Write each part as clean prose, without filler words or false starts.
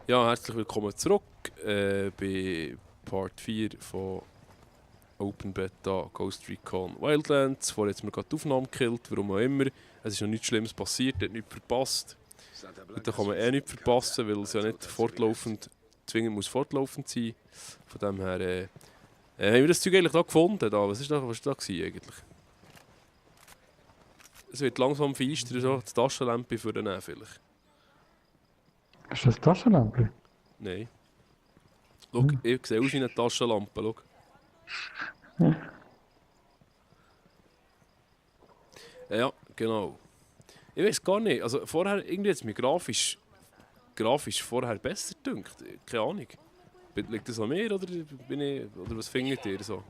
Ja, herzlich willkommen zurück bei Part 4 von Open Beta Ghost Recon Wildlands. Vorher hat mir gerade die Aufnahme gekillt, warum auch immer. Es ist noch nichts Schlimmes passiert, hat nichts verpasst. Und da kann man nichts verpassen, weil es ja nicht fortlaufend, zwingend muss fortlaufend sein. Von dem her haben wir das Zeug eigentlich da gefunden. Da. Was war da gewesen, eigentlich? Es wird langsam feister, so die Taschenlampe für den vielleicht. Ist das Taschenlampe? Nein. Schau, ich sehe aus wie eine Taschenlampe. Schau. Ja, genau. Ich weiß gar nicht. Also vorher, irgendwie hat es mir grafisch vorher besser gedünkt. Keine Ahnung. Liegt das an mir oder oder was findet ihr so?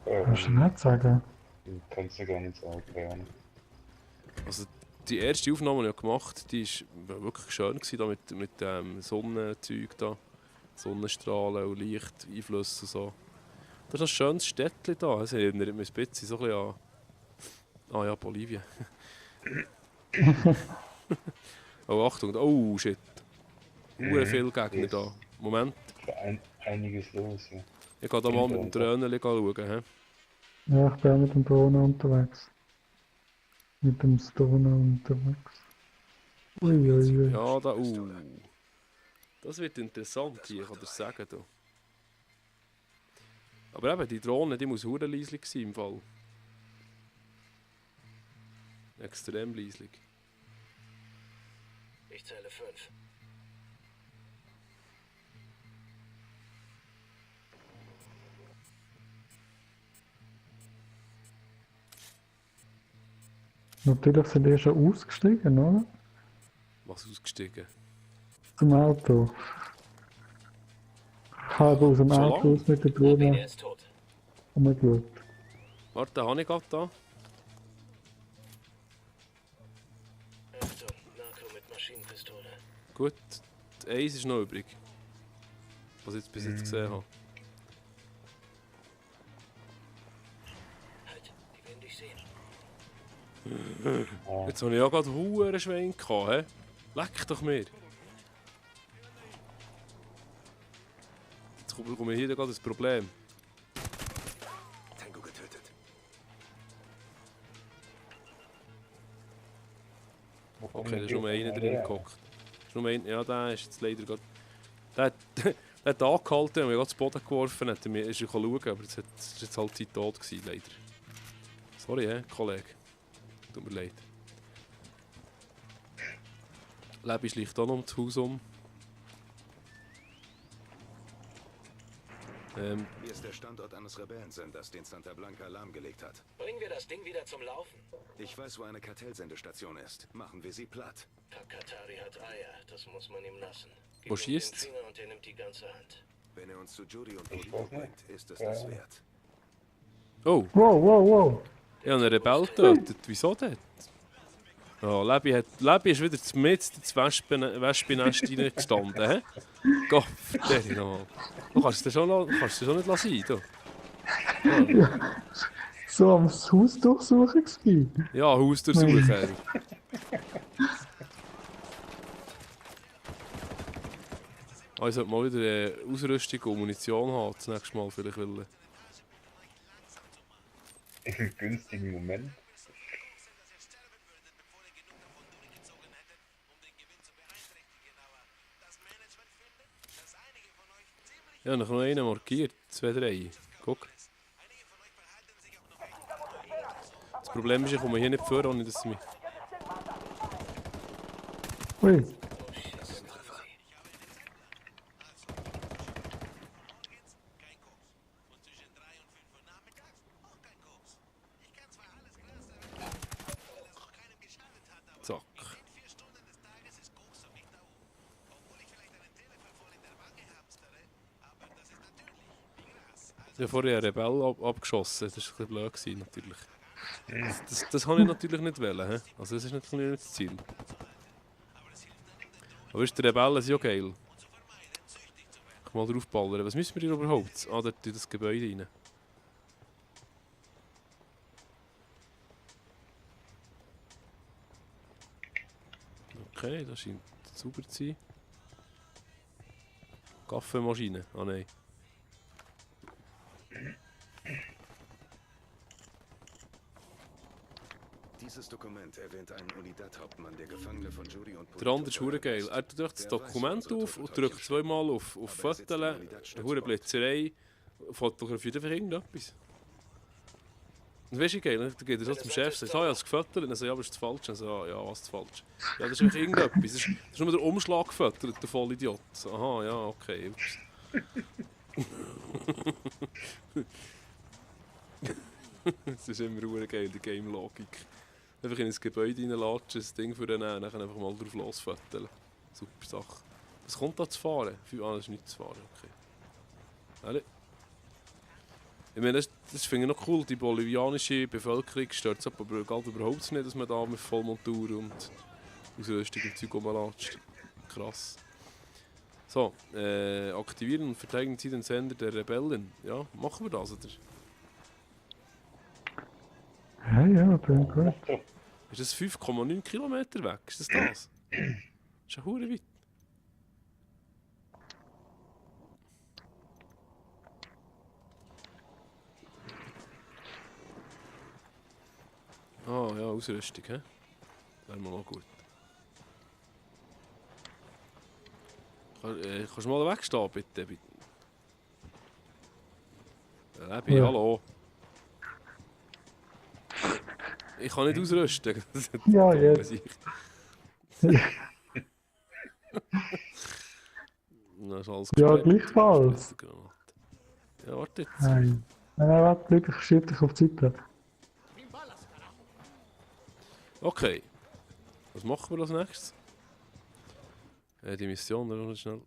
Kannst du nicht sagen? Kannst du gar nicht sagen, keine Ahnung. Also die erste Aufnahme, die ich gemacht habe, die war wirklich schön gewesen, da mit dem Sonnenzeug da. Sonnenstrahlen und Lichteinflüsse und so. Das ist ein schönes Städtchen da. Es erinnert mich ein bisschen so ein bisschen an... Ah ja, Bolivien. Oh, Achtung. Oh, shit. Viele Gegner da. Moment. Einiges los, ja. Ich gehe da mal mit dem Drohnen schauen. He? Ja, ich bin auch mit dem Drohnen unterwegs. Mit dem Stoner unterwegs. Uiuiui. Ja, da... Das wird interessant hier, kann ich sagen. Da. Aber eben, die Drohne, die muss verdammt leislich sein im Fall. Extrem leislich. Ich zähle 5. Natürlich sind die schon ausgestiegen, oder? Was ausgestiegen? Zum Auto. Ich habe aus dem Schon Auto lang? aus mit der Robin, Drohne er ist tot. rumgeschaut. Warte, habe ich gerade da? Achtung, Narco mit Maschinenpistole. Gut, die Eis ist noch übrig. Was ich jetzt bis jetzt gesehen habe. Halt, die werden dich sehen. Jetzt habe ich ja gerade einen Schwein gehabt, hä? Leck doch mir! Jetzt bekomme ich hier gerade ein Problem. Tango getötet. Okay, da ist nur einer drin gehockt. Ja, der ist jetzt leider gerade... Der hat, der hat angehalten und mich gerade zu Boden geworfen, ist er schauen, aber jetzt ist jetzt halt Zeit tot gewesen, leider. Sorry, Kollege. Tut mir leid. Lebi schleicht auch noch ums Haus um. Hier ist der Standort eines Rebellensenders, den Santa Blanca lahmgelegt hat. Bringen wir das Ding wieder zum Laufen. Ich weiß, wo eine Kartellsendestation ist. Machen wir sie platt. Takatari hat Eier, das muss man ihm lassen. Gib Wo ihm schießt? den Finger und er nimmt die ganze Hand. Wenn er uns zu Judy und Olivo bringt, ist es das wert. Oh, Wow, wow, wow. ich habe einen Rebell getötet. Wieso denn? Oh, Lebi ist wieder mit ins Wespennest reingestanden, hä? Gott, verdammt nochmal. Du kannst es schon nicht lassen, du. So am Haus durchsuchen gewesen. Ja, Haus durchsuchen. Ich sollte mal wieder Ausrüstung und Munition haben, das nächste Mal vielleicht will. Im günstigen Moment. Ja, noch einen markiert. 2, 3. Guck. Das Problem ist, ich komme hier nicht vor, ohne dass sie mich... Ui. Zack. Ich habe vorher einen Rebell abgeschossen, das war ein bisschen blöd gewesen, natürlich. Das habe ich natürlich nicht wollen, he? Also das ist natürlich nicht das Ziel. Aber ist der Rebellen ja geil. Ich kann mal drauf ballern. Was müssen wir hier überhaupt? Ah, dort in das Gebäude rein. Okay, das scheint sauber zu sein. Kaffeemaschine? Ah nein. Dieses Dokument erwähnt einen Unidad-Hauptmann, der Gefangene von Jury und Der andere ist verdammt geil. Er drückt das Dokument auf und drückt zweimal auf Fotos, eine verdammt Blitzerei, fotografiert einfach irgendetwas. Und weißt du, geil, dann geht er so zum Chef und sagt, ah, ich habe es gefüttert. Und er sagt, ja, aber ist das falsch? Und er sagt, ja, was ist falsch? Ja, das ist einfach irgendetwas. Das ist nur der Umschlag gefüttert, der Vollidiot. So, aha, ja, okay. Ups. Das ist immer verdammt geil, die Game-Logik. Einfach in ein Gebäude reinlatschen, das Ding für den nehmen, dann einfach mal drauf losfütteln. Super Sache. Was kommt da zu fahren? Ah, das ist nicht zu fahren, okay. Alle. Ich meine, das finde ich noch cool, die bolivianische Bevölkerung stört es aber überhaupt nicht, dass man da mit Vollmontur und Ausrüstung und Zeug rumlatscht. Krass. So, aktivieren und verteidigen Sie den Sender der Rebellen. Ja, machen wir das, oder? Ja, bin gut. Ist das 5,9 Kilometer weg? Ist das das? Das ist ja hure weit. Ah ja, Ausrüstung, hä? Wäre mal noch gut. Kannst du mal wegstehen, bitte? Lebi, Ja. hallo. Ich kann nicht ausrüsten. Ja, Dumme jetzt. Sicht. Na, ist alles Ja, gesprengt. gleichfalls. Ja, warte jetzt. Nein. Nein, warte, ich schieb dich auf die Seite. Okay. Was machen wir als nächstes? Die Mission, da noch schnell.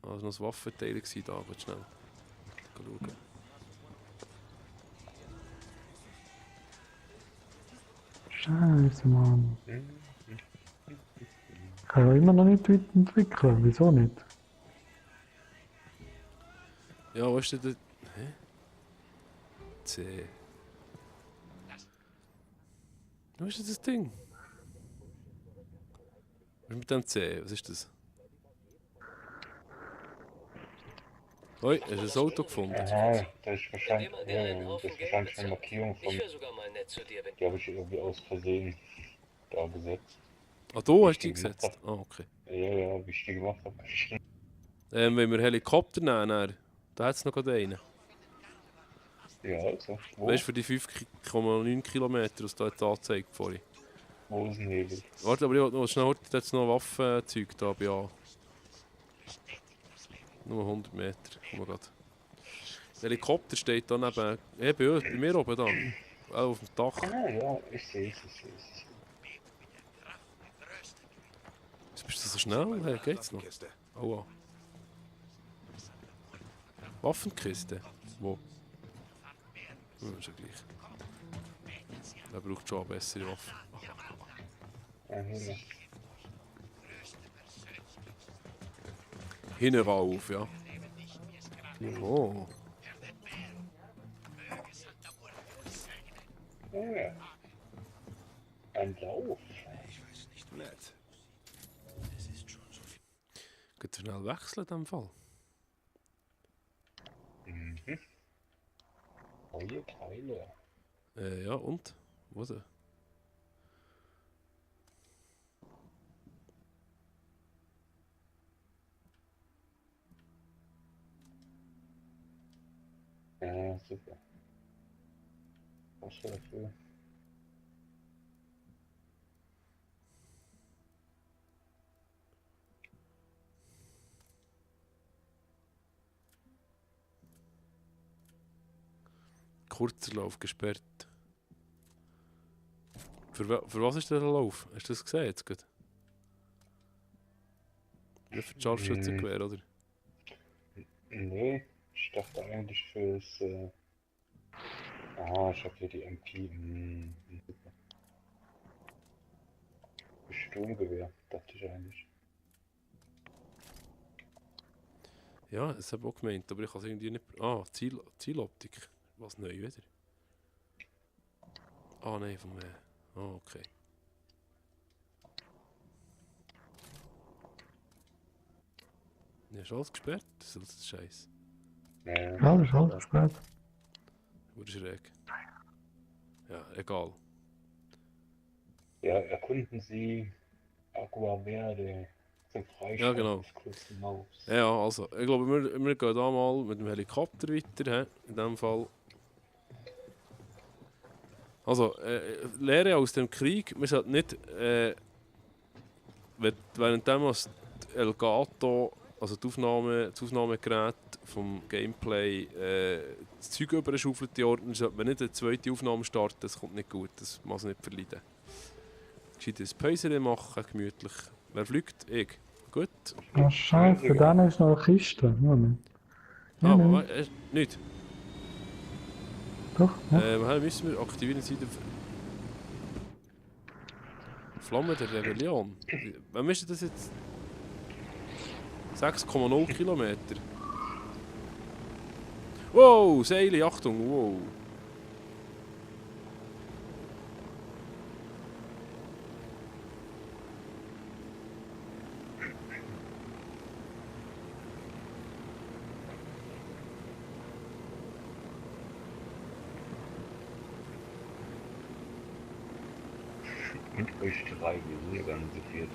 Also noch das Waffenteil gewesen, da, aber schnell. Schauen. Scheiße, Mann. Ich kann ja immer noch nicht weiterentwickeln. Wieso nicht? Ja, wo ist denn der... Hä? C. Wo ist denn das Ding? Was ist mit dem C? Was ist das? Oi, hast du ein Auto gefunden? Aha, das ist Nimm wahrscheinlich, mal gerne einen das Haufen ist Geld wahrscheinlich eine bezahlen. Markierung Ich von, wäre sogar mal nett zu dir, wenn die habe ich irgendwie aus Versehen da gesetzt. Ah, du hast die Wichtig gemacht gesetzt? Ah, okay. Ja, wichtig gemacht habe. Wenn wir Helikopter nehmen, dann, da hat es noch gerade einen. Ja, also, wo? Weißt du, für die 5,9 Kilometer, was da jetzt angezeigt vorhin. Wo ist ein Hebel? Warte, aber ich wollte noch schnell, jetzt noch Waffenzeug da bei A. Nur 100 Meter, komm mal grad. Der Helikopter steht da neben, bei mir oben da. Auf dem Dach. Ah, ja, ich sehe es. Jetzt bist du so schnell? Hey, geht's noch? Waffenkiste. Aua. Waffenkiste? Wo? Ist ja gleich. Der braucht schon eine bessere Waffe. Hier. Hinten rauf, ja. Oh. Ja. Ein Lauf. Nett. Geht schnell wechseln in dem Fall. Mhm. Neue Teile. Ja, und? Wo denn? Ja, super. Was für dafür? Kurzer Lauf gesperrt. Für was ist der Lauf? Hast du das gesehen jetzt gerade? Nicht für das Scharfschützengewehr, oder? Nee, ich dachte eigentlich fürs. Ich habe hier die MP. Super. Für Sturmgewehr, dachte ich eigentlich. Ja, das habe ich auch gemeint, aber ich kann es irgendwie nicht... Ah, Zieloptik. Was neu wieder? Ah, nein, von mir. Ah, okay. Ja, ist alles gesperrt? Das ist Scheiß. Ja, Ja, das ist alles gesperrt. Wurde schräg. Ja, egal. ja, erkunden Sie Agua Verde zum Freistand Ja, genau. des kurzen Maus. Ja, also, ich glaube, wir gehen da mal mit dem Helikopter weiter, in dem Fall. Also, Lehre aus dem Krieg, wir sollten nicht, während das Elgato, also das Aufnahmegerät vom Gameplay, das Zeug überschaufelt die Ordnung, sollte man nicht eine zweite Aufnahme starten, das kommt nicht gut, das muss nicht verleiden. Gescheit ein Päuschen machen, gemütlich. Wer fliegt? Ich. Gut. Ah, Scheiße, dann ist noch eine Kiste. Ja, nicht. Ja, Aber nicht. nicht. Doch, ja. Woher müssen wir aktivieren Sie Flamme der Rebellion? Wann ist das jetzt? 6,0 Kilometer. Wow, Seile, Achtung, wow. Und euch drei, wir sind ja ganz so viert.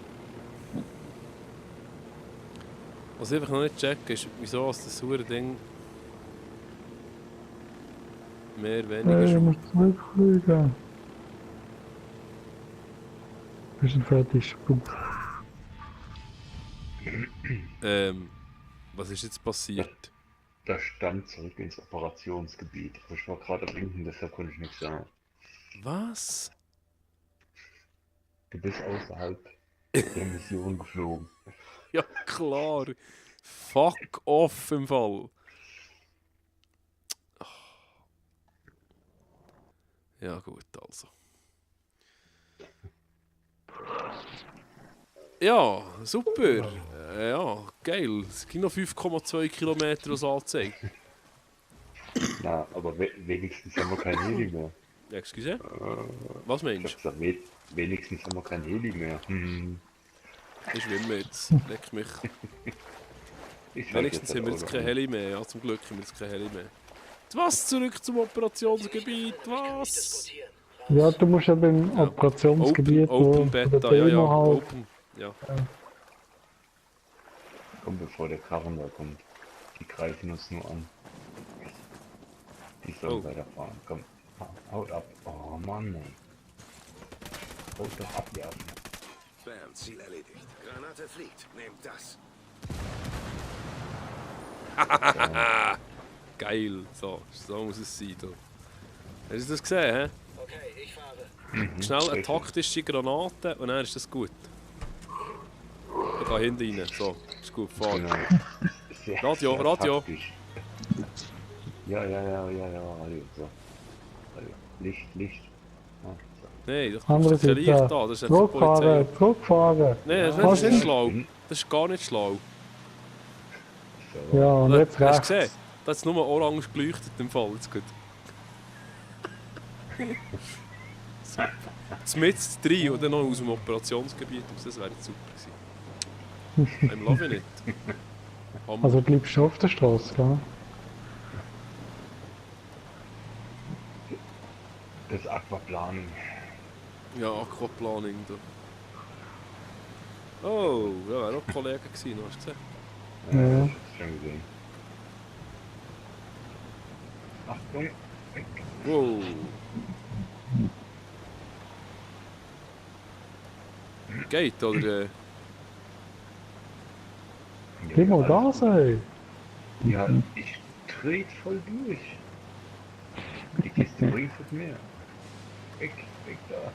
Was ich einfach noch nicht checken ist, wieso ist das hure Ding mehr, weniger Hey, du schon. musst zurückfliegen. Wir sind fertig. Gut. Was ist jetzt passiert? Da stand zurück ins Operationsgebiet. Aber ich war gerade am Blinken, deshalb konnte ich nichts sagen. Was? Du bist außerhalb der Mission geflogen. Ja, klar. Fuck off im Fall. Ja, gut, also. Ja, super. Ja, geil. Es gibt noch 5,2 Kilometer, was anzeigt. Na, aber wenigstens haben wir kein Heli mehr. Excuse? Was Ich meinst hab gesagt, wenigstens haben wir kein Heli mehr. du? Ich schwimme jetzt. Leck mich. Ich Wenigstens haben wir jetzt kein Heli mehr. Ja, zum Glück haben wir jetzt kein Heli mehr. Was? Zurück zum Operationsgebiet? Was? Diskutieren. Ja, du musst ja beim Ja. Operationsgebiet, Open wo der Beta, ja, ja. Demo halt. Open. Ja. Komm, bevor der Karren da kommt. Die greifen uns nur an. Die sollen Oh. weiterfahren. Komm, haut ab. Oh Mann, ey. Haut doch ab, ja. Bam, Ziel erledigt. Granate fliegt. Nehmt das. Geil. So muss es sein. Da. Hast du das gesehen, hä? Okay, ich fahre. Schnell eine richtig. taktische Granate und dann ist das gut. Ich gehe hinten rein. So, ist gut, fahr. Genau. Sehr, Radio, sehr Radio. taktisch. Ja, Radio. So. Radio. Licht. Ah, so. Nein, das Andere ist kein Licht Seite. da. Das ist nicht die Polizei. Zurückfahren. Nein, das Was ist nicht ist? schlau. Das ist gar nicht schlau. So. Ja, und jetzt Hast du rechts. gesehen? Das ist nur orange geleuchtet im Fall. Jetzt gut. Zumindest 3 und dann noch aus dem Operationsgebiet raus. Das wäre jetzt super gewesen. I'm loving it. Also bleibst du auf der Straße, gell? Das Aquaplaning. Ja, Aquaplaning da. Oh, ja, wäre auch ein Kollege gewesen, hast du gesehen? Ja. Ich hab's schon gesehen. Achtung. Wow. Geht, oder? Gib mal Gas, ey. Ja, ich dreht voll durch. Die Kiste bringt es mehr. Weg da.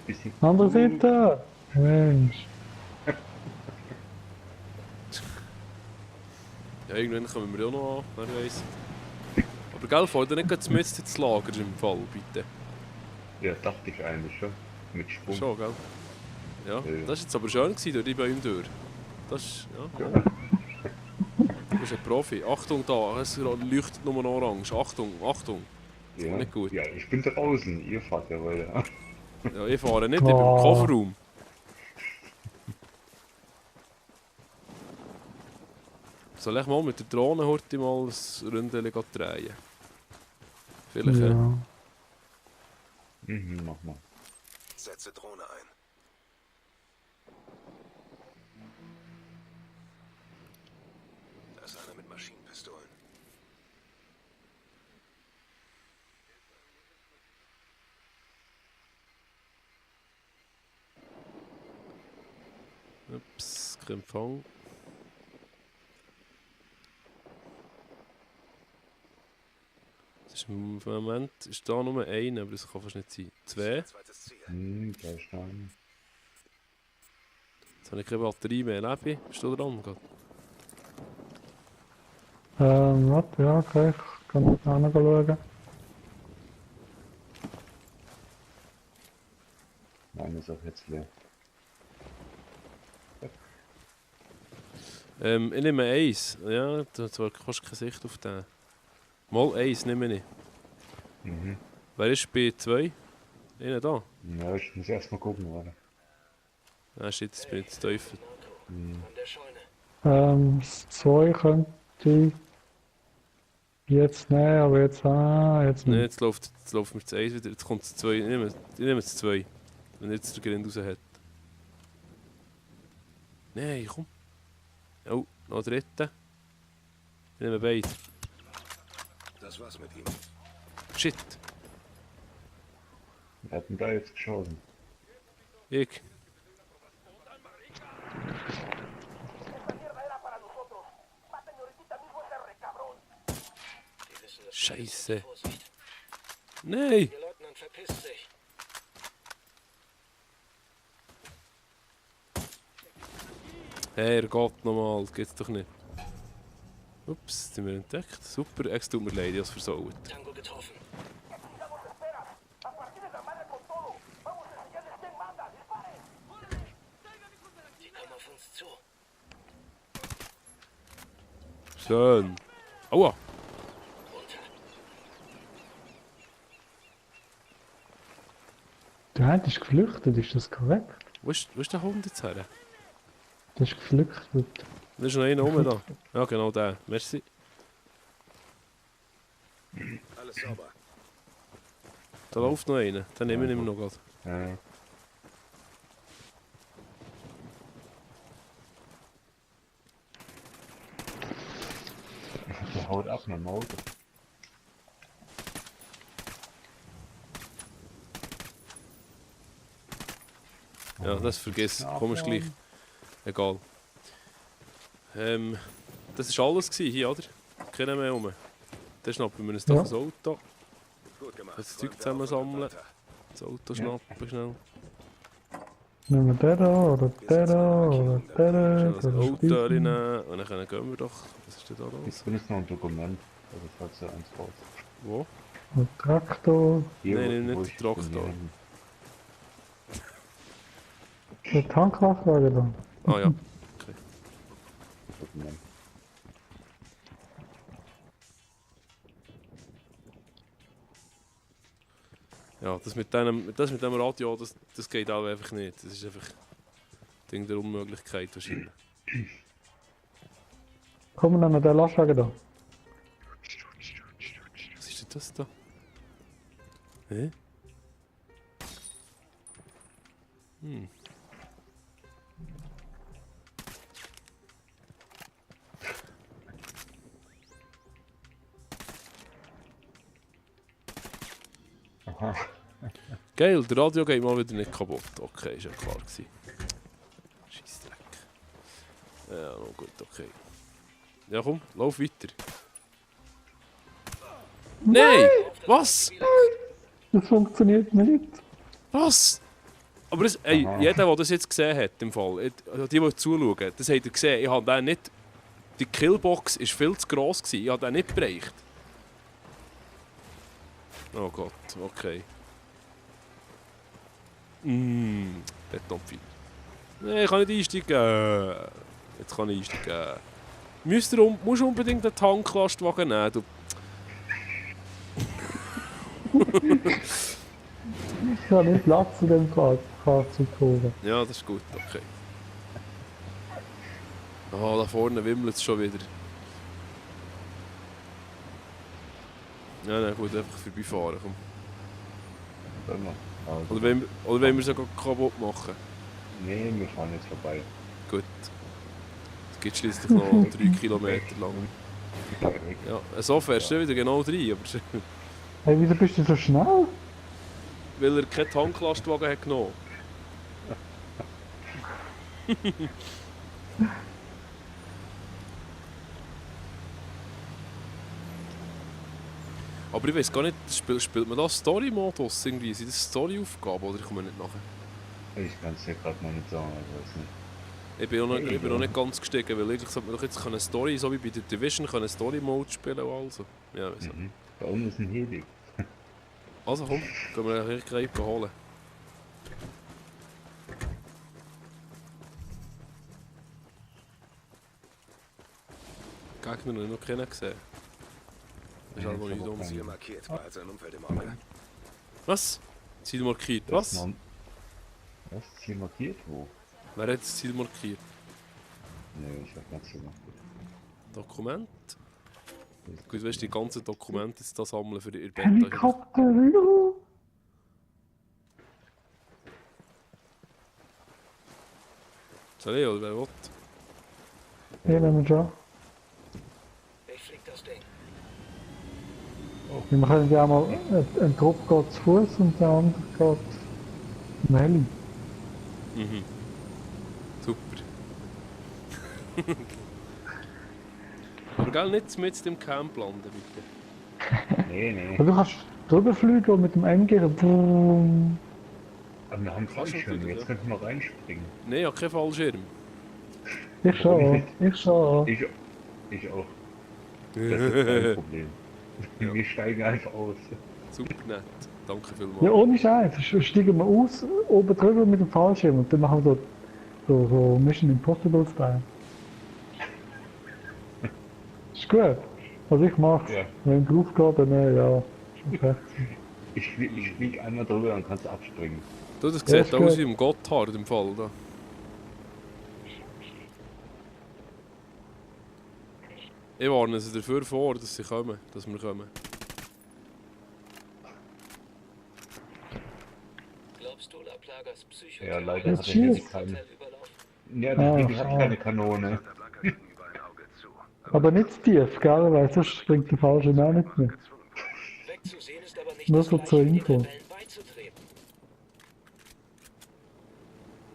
Bisschen Andere Seite. Mensch. Ja, irgendwann kommen wir auch noch an, wer weiss. Aber gell, fahr dir nicht gerade mitten ins Lager im Fall, bitte. Ja, dachte ich eigentlich schon. Mit Sprung. Schon, gell? Ja, Ja. das war jetzt aber schön gewesen, durch die Bäume durch. Das ist, ja. Ja. Du bist ein Profi. Achtung da, es leuchtet nur noch orange. Achtung, Achtung. Ja. Nicht gut. Ja, ich bin draußen. Ihr fahrt ja weiter. Ja, ich fahre nicht, ich bin im Oh. Kofferraum. Soll ich mal mit der Drohne heute mal ein Ründchen drehen? Vielleicht, ja. Ja. Mhm, mach mal. Setze Drohne ein. Da ist einer mit Maschinenpistolen. Ups, kein Empfang. Das ist im Moment ist da nur einer, aber das kann fast nicht sein. Zwei. Zweites Ziel. Da ist einer. Jetzt habe ich keine Batterie mehr. Lebe, bist du dran? Gerade? Warte, ja, okay, ich kann noch schauen. Nein, ist auch jetzt leer. Ich nehme eins. Ja, du hast zwar fast keine Sicht auf den. Mal eins nehme ich. Mhm. Wer ist bei 2? Einer da. Ja, ich muss erst mal gucken, warte. Ah shit, jetzt bin ich zu tief. Mhm. An der Scheune. Das 2 könnte ich jetzt nehmen, aber jetzt, jetzt Nein, nicht. jetzt läuft mir das 1 wieder. Jetzt kommt das 2. Ich nehme das 2. Wenn jetzt der Grind raus hat. Nein, komm. Oh, noch der dritte. Ich nehme beide. Das war's mit ihm. Shit. Wer hat denn da jetzt geschossen? Ich. Die wissen das. Scheiße. Vorsicht. Nein! Ihr Leutnant verpisst sich. Herrgott nochmal, das geht's doch nicht. Ups, jetzt sind wir entdeckt. Super, es tut mir leid, ich hab's versaut. Tango getroffen. Die kommen auf uns zu. Schön. Aua! Runter. Der eine ist geflüchtet, ist das korrekt? Wo ist der Hund jetzt her? Der ist geflüchtet. Da ist noch einer oben da. Ja, genau der. Merci. Alles sauber. Da läuft noch einer. Den nehmen wir noch gerade. Ja. Der haut ab mit dem Auto. Ja, das vergiss. Komm, ist gleich. Egal. Das war alles hier, oder? Keiner mehr rum. Dann schnappen wir uns doch Ja. ein Auto. Gut gemacht. Das Zeug Räumt zusammensammeln. weiter. Das Auto schnappen schnell. Nehmen wir den da, oder den da, oder den Schnell da, das oder Auto den. reinnehmen und dann gehen wir doch. Was ist denn da los? Ich benutze noch ein Dokument. Also falls du eins brauchst. Wo? Und Traktor. Hier, Nein, wo nicht ich der Traktor. bin. Der Tankkraftwagen da. Ah ja. Dokument. Ja, das mit dem Radio, das geht auch einfach nicht. Das ist einfach ein Ding der Unmöglichkeit wahrscheinlich. Kommen wir noch den Lastwagen da. Was ist denn das da? Hä? Hm. Aha. Geil, der Radio geht mal wieder nicht kaputt. Okay, ist ja klar gewesen. Scheissdreck. Ja, no, gut, okay. Ja komm, lauf weiter. Nein! Was? Das funktioniert nicht. Was? Aber das, ey, Aha. jeder, der das jetzt gesehen hat, im Fall, die zuschauen, das hat er gesehen. Ich habe den nicht... Die Killbox war viel zu gross gewesen. Ich habe den nicht bereicht. Oh Gott, okay. Betonpfeil. Nein, ich kann nicht einsteigen. Jetzt kann ich einsteigen. Musst du unbedingt einen Tanklastwagen nehmen, du... Ich habe nicht Platz in dem Fahrzeug holen. Ja, das ist gut, okay. Oh, da vorne wimmelt es schon wieder. Ja, nein, gut, einfach vorbeifahren. Komm. Sollen wir? Also, Oder wollen wir sie kaputt machen? nee, wir fahren jetzt vorbei. Gut. Es geht schließlich noch 3 Kilometer lang. Ja, so fährst du wieder genau 3, aber Hey, wieso bist du so schnell? weil er keinen Tanklastwagen hat genommen. Aber ich weiß gar nicht, spielt man da Story-Modus irgendwie? Sind das Story-Aufgaben oder ich komme nicht nachher? Ich kann es dir gerade mal nicht sagen, ich weiß nicht. Ich bin noch nicht ganz gestiegen, weil eigentlich sollte man doch jetzt Story, so wie bei der Division, Story-Mode spielen und also. Ja, wieso? Mhm. Da unten ist ein Heli. Also komm, können wir den gleich holen. Gegner noch nicht kennen gesehen. Das ist Ja, halt wohl ich nicht hab auch dumm. Ziel markiert, bereits ein Umfeld im Auge. Was? Ziel markiert. Das ist Was? noch- Was? Ziel markiert? Wo? Wer hat das Ziel markiert? Nee, ich hab ganz so gemacht. Dokument? Gut, weißt du, die ganzen Dokumente jetzt da sammeln für die Beta. Helikopter, ja. Soll ich oder wer will? Hier nehmen wir schon. Ich flieg das Ding. Wir können ja auch mal, ein Trupp geht zu Fuß und der andere geht im Heli. Mhm. Super. Aber gell, nicht mit dem Camp landen, bitte. Nee. Also du kannst drüber fliegen und mit dem MG boom. Aber wir haben Kannst du Fallschirm, natürlich, jetzt könnten wir reinspringen. Nein, ich habe keinen Fallschirm. Ich schon, ich schon. Ich auch. Das ist kein Problem. Wir steigen einfach aus. Super nett. Danke vielmals. Ja, ohne Scheiß. Steigen wir aus, oben drüber mit dem Fallschirm und dann machen wir so Mission Impossible Style. Ist gut. Also ich mach's. Ja. Wenn drauf geht, dann ja. Schon fertig. Ich flieg einmal drüber und kannst abspringen. Du, das Ja, sieht ist aus gut. wie im Gotthard im Fall. Da. Ich warne sie dafür vor, dass sie kommen, dass wir kommen. Glaubst du, La Plagas Psycho Ja, leider Ja, hat der Heli cheers. keine. Hotel überlaufen? Ja, der Ah, Heli hat schade. keine Kanone. Santa Blanca gegenüber ein Auge zu. Aber nicht zu tief, gell? Weil sonst springt der Fallschirm auch nicht mehr. Wegzusehen ist aber nicht Nur das so Gleiche zur wie den Info. Rebellen beizutreten.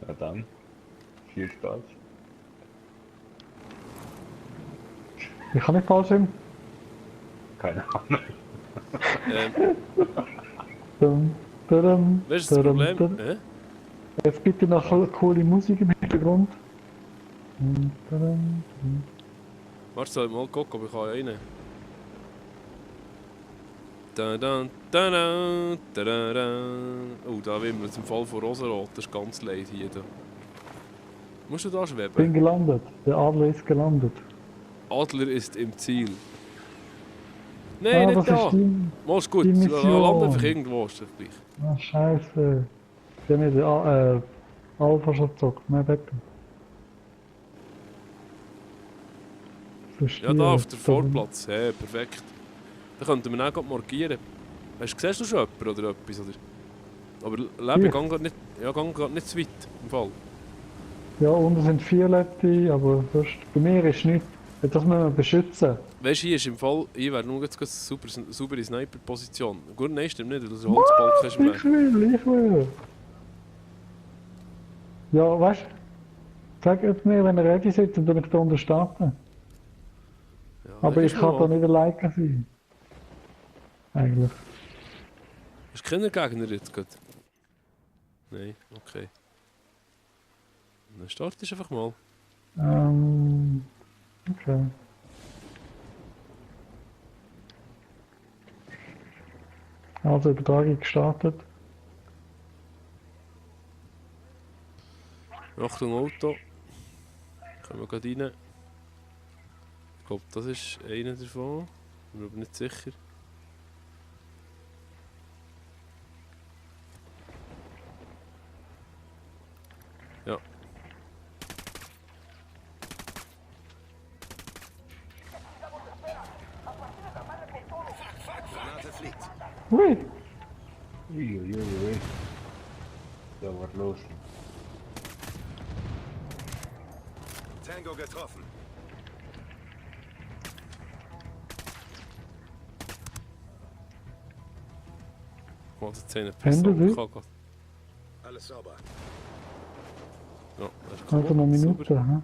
Ja dann. Viel Spaß. Ich kann nicht Fallschirm. Keine Ahnung. Dum, dum, Weißt du das dum, Problem? dum. Jetzt bitte noch coole Musik im Hintergrund. Dum, dum, dum. Warte, soll ich mal gucken, ob ich rein kann. Oh, da will wir zum Fall von Rosenrot. Das ist ganz leid hier. Da. Musst du da Bin schweben? gelandet. Der Adler ist gelandet. Adler ist im Ziel. Nein, das nicht da! ist die... Mach's gut, die lande Mission. einfach irgendwo, ist doch gleich. Ah, scheiße. Die haben ja den Alpha schon gezockt. Nein, bitte. Ja, da auf der Vorplatz. Hey, perfekt. Da könnten wir auch gerade markieren. Siehst du schon jemanden oder etwas? Oder? Aber Leben, Hier. gang gerade nicht zu weit im Fall. Ja, unten sind violette, aber sonst, bei mir ist nichts. Das müssen wir beschützen. Weißt du, hier ist im Fall, hier wäre nur jetzt eine saubere Sniper-Position. Gut, nein, stimmt nicht, weil du so Holzbalken hast im Ich Weg. ich will. Ja, weißt du, sag jetzt mir, wenn ihr ready seid, dann tue ich da unten starten. Ja, Aber leg ich es kann mal da an. nicht alleine sein. Eigentlich. Hast du keine Gegner jetzt gerade? Nein, okay. Dann startest du einfach mal. Okay. Also Übertragung gestartet. Achtung, Auto. Kommen wir gerade rein. Ich glaube, das ist einer davon. Bin mir aber nicht sicher. Ja. Granate Ui! Uiuiui. Da was los. Tango getroffen. Oh, das 10 Hände Personen. sich? Alles sauber. Ja, das ist Also noch eine sauber. Minute, hä?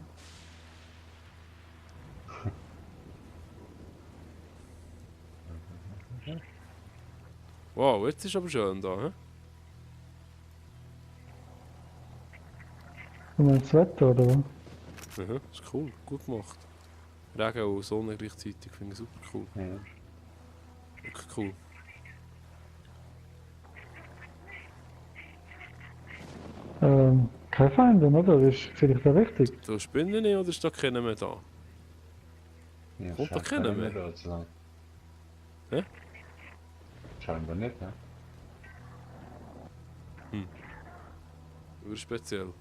Wow, jetzt ist aber schön da, hä? Du meinst das Wetter, oder was? Mhm, ist cool, gut gemacht. Regen und Sonne gleichzeitig, finde ich super cool. Ja. Wirklich cool. Keine Feinde, oder? Ist vielleicht da richtig? Da spinnen nicht oder ist da keiner mehr da? Ja, Kommt da scheint keiner mehr? da zu sein. Hä? Scheinbar nicht, ne? Urspeziell.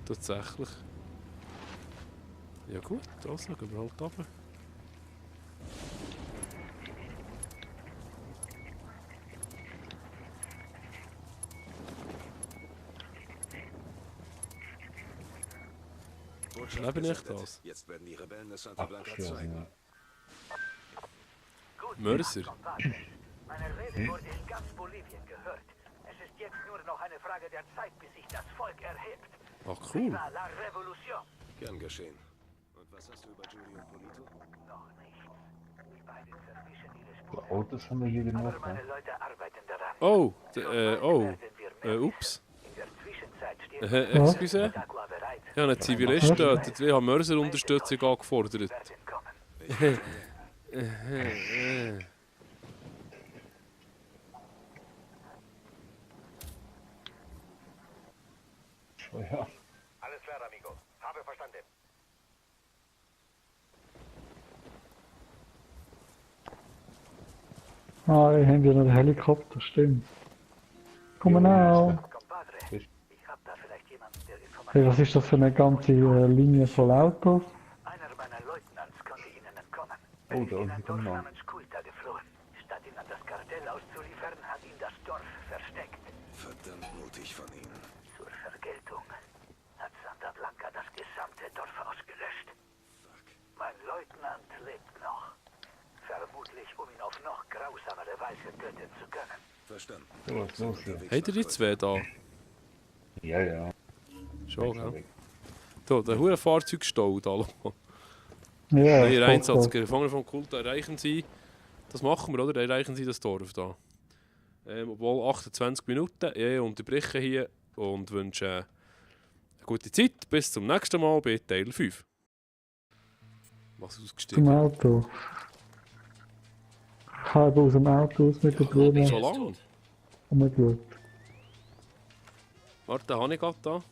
Tatsächlich. Ja gut, also gehen wir halt runter. Botschaft Leben nicht gesendet. das. Jetzt werden die Rebellen es Santa Blanca Abgeschlossen, zeigen. ja. Mörser. Meine Rede wurde in ganz Bolivien gehört. Es ist jetzt nur noch eine Frage der Zeit, bis sich das Volk erhebt. Ach cool. Viva la Revolution! Gern geschehen. Und was hast du über Judy und Polito? Noch nichts. Die beiden verwischen ihre Die Spuren. Autos haben wir hier Aber genug, meine ne? Leute arbeiten daran. Oh, oh, Werden wir mehr ups. In der Zwischenzeit steht Excuse? Aqua bereit. Ich habe einen Zivilist getötet, ich habe Mörserunterstützung angefordert. Werden kommen. Oh, ja. Alles klar, amigo. Habe verstanden. Ah, hier haben wir noch einen Helikopter, stimmt. Komm now! Compadre, Ich- ich habe da vielleicht jemanden, der Hey, Informationen... was ist das für eine ganze Linie voll Autos? Einer meiner Leutnants konnte ihnen entkommen. Oh, Er ist da in unten ein kommt Dorf noch. namens Kulta geflohen. Statt ihn an das Kartell auszuliefern, hat ihn das Dorf versteckt. Verdammt mutig von ihnen. Zur Vergeltung hat Santa Blanca das gesamte Dorf ausgelöscht. Fuck. Mein Leutnant lebt noch. Vermutlich, um ihn auf noch grausamere Weise töten zu können. Verstanden. So, was los hier? Habt ihr die zwei da? Ja, ja. Schon, gell? Da, der hure Fahrzeugstau da. Ja, Nein, das Einsatz, Podcast. Gefangener vom Kult erreichen Sie. Das machen wir, oder? Erreichen Sie das Dorf da. Obwohl 28 Minuten. Ich unterbreche hier und wünsche eine gute Zeit. Bis zum nächsten Mal bei Teil 5. Was Zum ausgestiegen? Auto. Ich habe aus dem Auto aus mit der Drohne So lang? umgeschaut. Warte, habe ich gerade da.